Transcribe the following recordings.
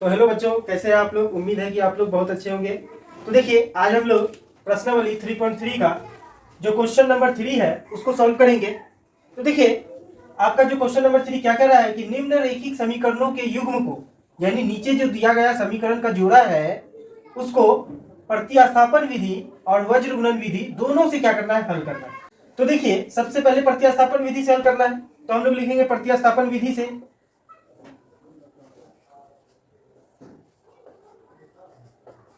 तो हेलो बच्चों, कैसे हैं आप लोग। उम्मीद है कि आप लोग बहुत अच्छे होंगे। तो देखिए, आज हम लोग प्रश्नावली 3.3 का जो क्वेश्चन नंबर 3 है उसको सॉल्व करेंगे। तो देखिए, आपका जो क्वेश्चन नंबर 3 क्या कह रहा है कि निम्न रैखिक समीकरणों के युग्म को, यानी नीचे जो दिया गया समीकरण का जोड़ा है उसको प्रतिस्थापन विधि और वज्र गुणन विधि दोनों से क्या करना है, हल करना है। तो देखिए, सबसे पहले प्रतिस्थापन विधि से हल करना है, तो हम लोग लिखेंगे प्रतिस्थापन विधि से।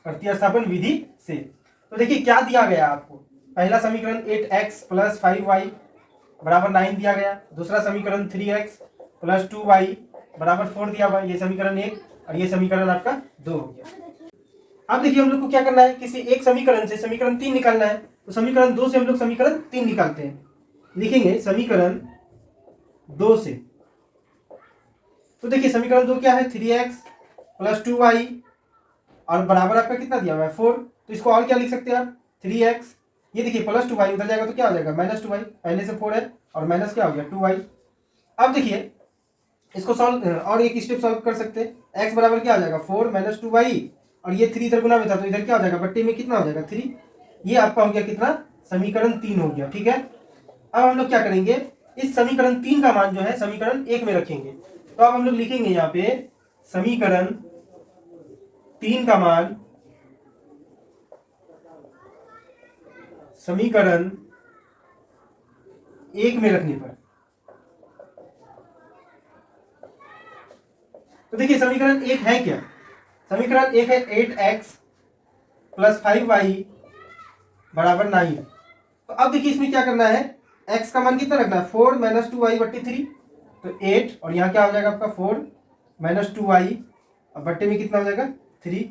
प्रतिस्थापन विधि से तो देखिए क्या दिया गया आपको। पहला समीकरण 8x + 5y = 9 दिया गया। दूसरा समीकरण 3x + 2y = 4 दिया हुआ। ये समीकरण 1 और ये समीकरण आपका 2 हो गया। अब देखिए, हम लोग को क्या करना है, किसी एक समीकरण से समीकरण 3 निकालना है। तो समीकरण 2 से हम लोग समीकरण 3 निकालते हैं। लिखेंगे समीकरण 2 से। तो देखिए, समीकरण 2 क्या है, 3x + 2y और बराबर आपका कितना दिया हुआ है, 4। तो इसको और क्या लिख सकते हैं आप, 3x, ये देखिए +2y उधर जाएगा तो क्या हो जाएगा, -2y। पहले से 4 है और माइनस क्या हो गया, 2y। अब देखिए, इसको सॉल्व और एक स्टेप सॉल्व कर सकते हैं। x बराबर क्या हो जाएगा, 4 - 2y, और ये 3 इधर गुना में था तो इधर क्या हो जाएगा, बट्टे में कितना हो जाएगा, 3। ये आपका हो गया कितना, समीकरण 3 हो गया। ठीक है, अब हम लोग क्या करेंगे, इस समीकरण 3 का मान जो है समीकरण 1 में रखेंगे। तो अब हम लोग लिखेंगे यहाँ पे समीकरण 3 का मान समीकरण 1 में रखने पर, तो देखिए समीकरण 1 है क्या, समीकरण 1 है 8x + 5y = 9। तो अब देखिए इसमें क्या करना है, x का मान कितना रखना है, 4 - 2y/3। तो 8 और यहाँ क्या हो जाएगा आपका 4 - 2y और बट्टे में कितना हो जाएगा, 3।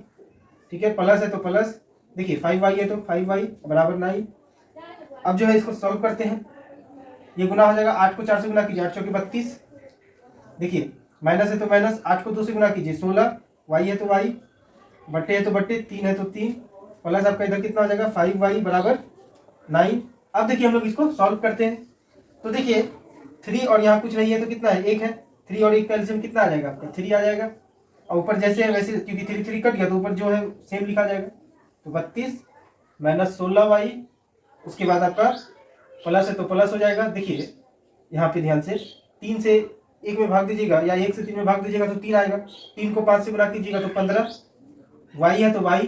ठीक है, प्लस है तो प्लस, देखिए 5y है तो 5y = 9। अब जो है इसको सॉल्व करते हैं। ये गुना हो जाएगा, 8 को 4 से गुना कीजिए, 8 चौके 32। देखिए माइनस है तो माइनस, 8 को 2 से गुना कीजिए 16, y है तो y, बट्टे है तो बट्टे, 3 है तो 3, प्लस आपका इधर कितना हो जाएगा, 5y = 9। अब देखिए हम लोग इसको सॉल्व करते हैं। तो देखिए 3 और यहाँ कुछ नहीं है तो कितना है, 1 है। 3 और 1 का एलसीएम कितना आ जाएगा आपका, 3 आ जाएगा। और ऊपर जैसे है वैसे, क्योंकि 3 3 कट गया तो ऊपर जो है सेम लिखा जाएगा। तो 32 - 16y, उसके बाद आपका प्लस है तो प्लस हो जाएगा। देखिए यहाँ पे ध्यान से, 3 से 1 में भाग दीजिएगा या 1 से 3 में भाग दीजिएगा तो 3 आएगा। 3 को 5 से गुणा कीजिएगा तो 15, y है तो y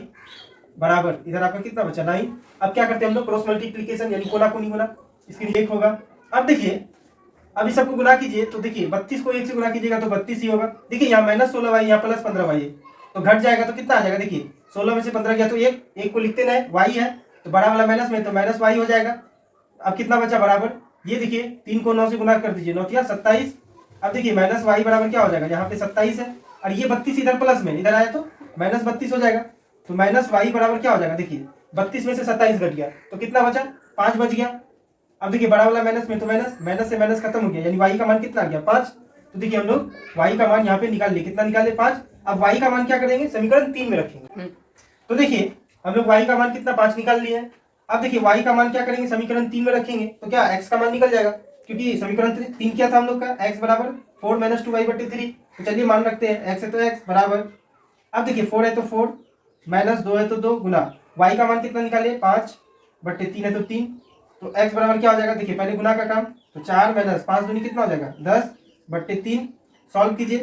बराबर इधर आपका कितना बचा, 9। अब क्या करते हैं हम लोग, क्रॉस मल्टीप्लीकेशन, यानी कोना कोनी गुना, इसके लिए 1 होगा। अब देखिए, अब इस सबको गुना कीजिए तो देखिए 32 को 1 से गुना कीजिएगा तो 32 ही होगा। देखिए यहाँ -16y, यहाँ +15y है तो घट जाएगा तो कितना आ जाएगा, देखिए 16 में से 15 गया तो 1 को लिखते ना, y है तो बड़ा वाला माइनस में, तो -y हो जाएगा। अब कितना बचा बराबर, ये देखिए 3 को 9 से गुना कर दीजिए, 9 × 27। अब देखिए -y बराबर क्या हो जाएगा, यहाँ पे 27 है और ये 32 इधर प्लस में, इधर आया तो -32 हो जाएगा। तो -y बराबर क्या हो जाएगा, देखिए 32 में से 27 घट गया तो कितना बचा, 5 बच गया। अब देखिए बड़ा वाला माइनस में, तो माइनस से माइनस खत्म हो गया, यानी y का मान कितना आ गया, 5। तो देखिए हम लोग y का मान यहाँ पे निकाल लिए, कितना निकाले, 5। अब y का मान क्या करेंगे, समीकरण 3 में रखेंगे। तो देखिए हम लोग y का मान कितना, 5 निकाल लिए हैं। अब देखिए y का मान क्या करेंगे, समीकरण 3 में रखेंगे तो क्या x का मान निकल जाएगा, क्योंकि समीकरण 3 क्या था हम लोग का, x = 4 - 2y/3। तो चलिए मान रखते हैं, x है तो x बराबर, अब देखिए 4 है तो 4, -2 है तो 2 गुना, y का मान कितना निकाले, 5/3 है तो 3। तो x बराबर क्या हो जाएगा, देखिए पहले गुना का काम, तो 4 - 5 दूनी कितना हो जाएगा, 10/3। सॉल्व कीजिए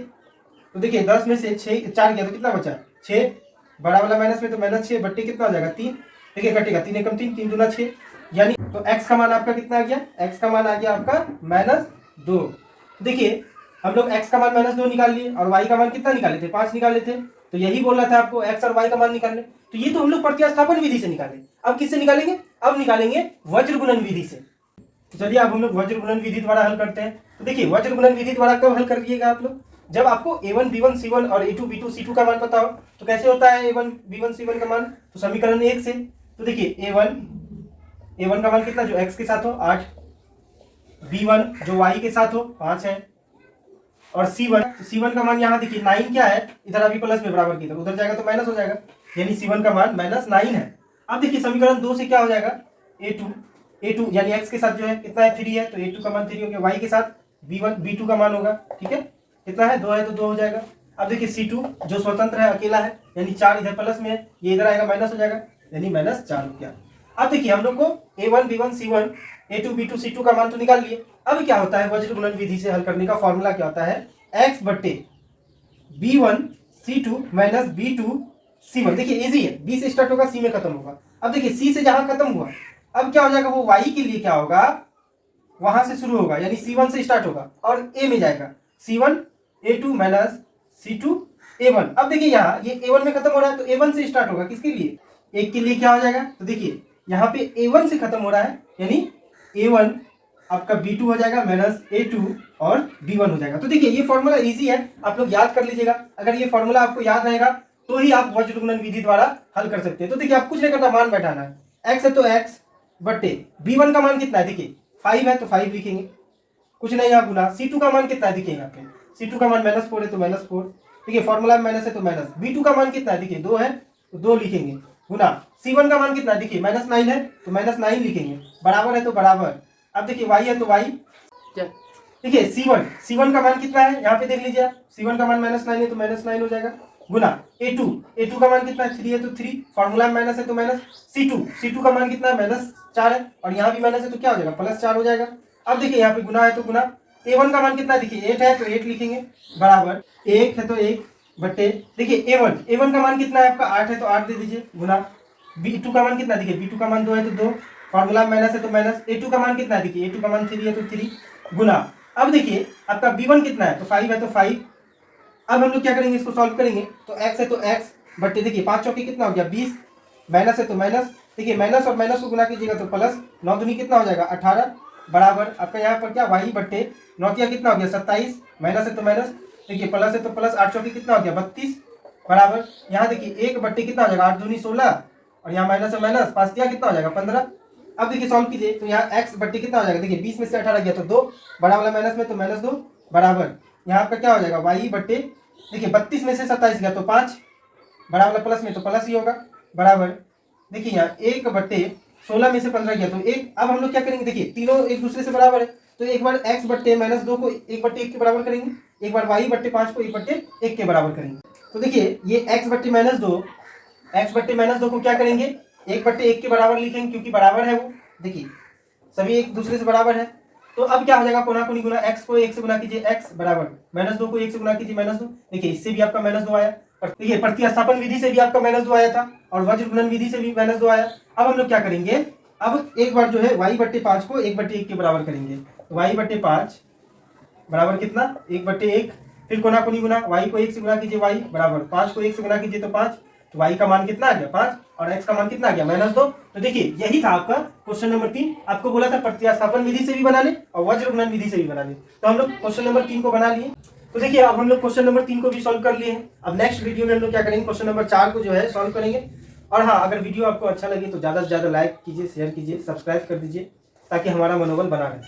तो देखिए 10 में से 6 4 गया तो कितना बचा, 6। बड़ा वाला माइनस में तो -6 बट्टे कितना हो जाएगा, 3। देखिए कटेगा, 3 एकम 3, 3 दूना 6, यानी तो x का मान आपका कितना आ गया, x का मान आ गया आपका -2। देखिए हम लोग x का मान -2 निकाल लिए और y का मान कितना निकाले थे, 5 निकाले थे। तो यही बोल रहा था आपको, x और y का मान निकालने। तो ये तो हम लोग प्रतिस्थापन विधि से निकाले। अब किससे निकालेंगे, अब निकालेंगे वज्र गुणन विधि से। तो चलिए अब हम लोग वज्र गुणन विधि द्वारा हल करते हैं। तो देखिए वज्र गुणन विधि द्वारा कब हल कर दिएगा आप लोग, जब आपको a1 b1 c1 और a2 b2 c2 का मान पता हो। तो कैसे होता है a1 b1 c1 का मान, तो समीकरण 1 से। तो देखिए a1 का मान कितना, जो x के साथ हो 8, b1 जो y के साथ हो 5 है, और C1 का मान यहाँ देखिए 9 क्या है, इधर अभी प्लस में बराबर की तरफ, उधर जाएगा तो माइनस हो जाएगा, यानी C1 का मान -9 है। अब देखिए समीकरण 2 से क्या हो जाएगा, a2 यानी x के साथ जो है कितना है, 3 है, तो a2 का मान 3 हो गया। y के साथ b2 का मान होगा, ठीक है, कितना है, 2 है तो 2 हो जाएगा। अब देखिए C2 जो स्वतंत्र है, अकेला है, यानी 4 इधर प्लस में है, ये इधर आएगा माइनस हो जाएगा, यानी -4 हो गया। अब देखिए हम लोग को A1 B1 C1 A2 B2 C2 का मान तो निकाल लिए। अब क्या होता है वज्र गुणन विधि से हल करने का फॉर्मूला क्या होता है, x बट्टे B1 C2 minus B2 C1। देखिए इजी है, B से स्टार्ट होगा C में खत्म होगा। अब देखिए C से जहां खत्म हुआ, अब क्या हो जाएगा, वो y के लिए क्या होगा, वहां से शुरू होगा, यानी C1 से स्टार्ट होगा और A में जाएगा, C1 A2 minus C2 A1। अब देखिए यहाँ ये A1 में खत्म हो रहा है तो A1 से स्टार्ट होगा, किसके लिए, एक के लिए क्या हो जाएगा, तो देखिए यहाँ पे A1 से खत्म हो रहा है, यानी A1 आपका B2 हो जाएगा माइनस A2 और B1 हो जाएगा। तो देखिए ये फॉर्मूला इजी है, आप लोग याद कर लीजिएगा। अगर ये फॉर्मूला आपको याद रहेगा तो ही आप वज्र गुणन विधि द्वारा हल कर सकते हैं। तो देखिए आप कुछ नहीं करना, मान बैठाना है, x है तो x बट्टे B1 का मान कितना है, देखिए 5 है तो 5 लिखेंगे, कुछ नहीं यहाँ गुना। C2 का मान कितना है, देखिए यहाँ पे C2 का मान -4 है तो -4, देखिए फॉर्मूला में माइनस है तो माइनस। B2 का मान कितना है, देखिए 2 है तो 2 लिखेंगे, गुना C1 का मान कितना है, देखिए -9 है तो -9 लिखेंगे, बराबर है तो बराबर। अब देखिए y है तो y क्या, देखिए C1 का मान कितना है, यहाँ पे देख लीजिए आप, C1 का मान -9 है तो -9 हो जाएगा, गुना A2 का मान कितना है, 3 है तो 3, फॉर्मूला में माइनस है तो माइनस। C2 का मान कितना है, -4 है और यहाँ भी माइनस है तो क्या हो जाएगा, +4 हो जाएगा। अब देखिए यहाँ पे गुना है तो गुना, A1 का मान कितना है, देखिए 8 है तो 8 लिखेंगे, बराबर 1 है तो 1 बट्टे, देखिए A1 का मान कितना है आपका 8 है तो 8 दे दीजिए, गुना B2 का मान कितना है, देखिए B2 का मान 2 है तो 2, फॉर्मूला में माइनस है तो माइनस। A2 का मान कितना है, देखिए A2 का मान 3 है तो 3, गुना। अब देखिए आपका B1 कितना है, तो 5 है तो 5। अब हम लोग क्या करेंगे, इसको सॉल्व करेंगे, तो x है तो x बट्टे, देखिए 5 चौके कितना हो गया 20, माइनस है तो माइनस, देखिए माइनस और माइनस को गुना कीजिएगा तो प्लस, 9 दूनी कितना हो जाएगा 18, बराबर आपका यहाँ पर क्या y बट्टे 9 कितना हो गया 27, माइनस है तो माइनस, देखिए प्लस है तो प्लस, 8 चौके कितना हो गया 32, बराबर यहाँ देखिए 1 बट्टे कितना हो जाएगा 8 दूनी 16 और यहाँ माइनस है माइनस, 5 दिया कितना हो जाएगा 15। अब देखिए सॉल्व कीजिए तो यहाँ x बट्टे कितना हो जाएगा, देखिए 20 में से 18 गया तो 2, बड़ा वाला माइनस में तो -2, बराबर यहाँ आपका क्या हो जाएगा y बट्टे, देखिए 32 में से 27 गया तो 5, बड़ा वाला प्लस में तो प्लस ही होगा, बराबर देखिए यहाँ 1 बट्टे 16 में से 15 गया तो 1। अब हम लोग क्या करेंगे, देखिए तीनों एक दूसरे से बराबर है तो एक बार x बट्टे -2 को 1 बट्टे 1 के बराबर करेंगे, एक बार y बट्टे 5 को 1 बट्टे 1 के बराबर करेंगे। तो देखिए ये x बट्टे -2 को क्या करेंगे, 1 बट्टे 1 के बराबर लिखेंगे क्योंकि बराबर है वो, देखिए सभी एक दूसरे से बराबर है। तो अब क्या हो जाएगा, कोना कोनी गुना, x को 1 से गुना कीजिए x बराबर -2 को 1 से गुना कीजिए -2, देखिए इससे भी आपका -2 आया, देखिए प्रतिस्थापन विधि से भी आपका -2 आया था और वज्र गुणन विधि से भी -2 आया। अब हम लोग क्या करेंगे, अब एक बार जो है y बट्टे 5 को 1 बट्टे 1 के बराबर करेंगे, तो y बट्टे 5 बराबर कितना 1 बट्टे 1, फिर कोना कोनी गुना, y को 1 से गुना कीजिए y बराबर 5 को 1 से गुना कीजिए तो 5, तो y का मान कितना आ गया 5 और x का मान कितना आ गया -2। तो देखिए यही था आपका क्वेश्चन नंबर 3। आपको बोला था प्रतिस्थापन विधि से भी बना ले और वज्र गुणन विधि से भी बना ले, तो हम लोग क्वेश्चन नंबर 3 को बना लिए। तो देखिए अब हम लोग क्वेश्चन नंबर 3 को भी सॉल्व कर लिए हैं। अब नेक्स्ट वीडियो में हम लोग क्या करेंगे, क्वेश्चन नंबर 4 को जो है सॉल्व करेंगे। और हाँ, अगर वीडियो आपको अच्छा लगे तो ज़्यादा से ज़्यादा लाइक कीजिए, शेयर कीजिए, सब्सक्राइब कर दीजिए ताकि हमारा मनोबल बना रहे।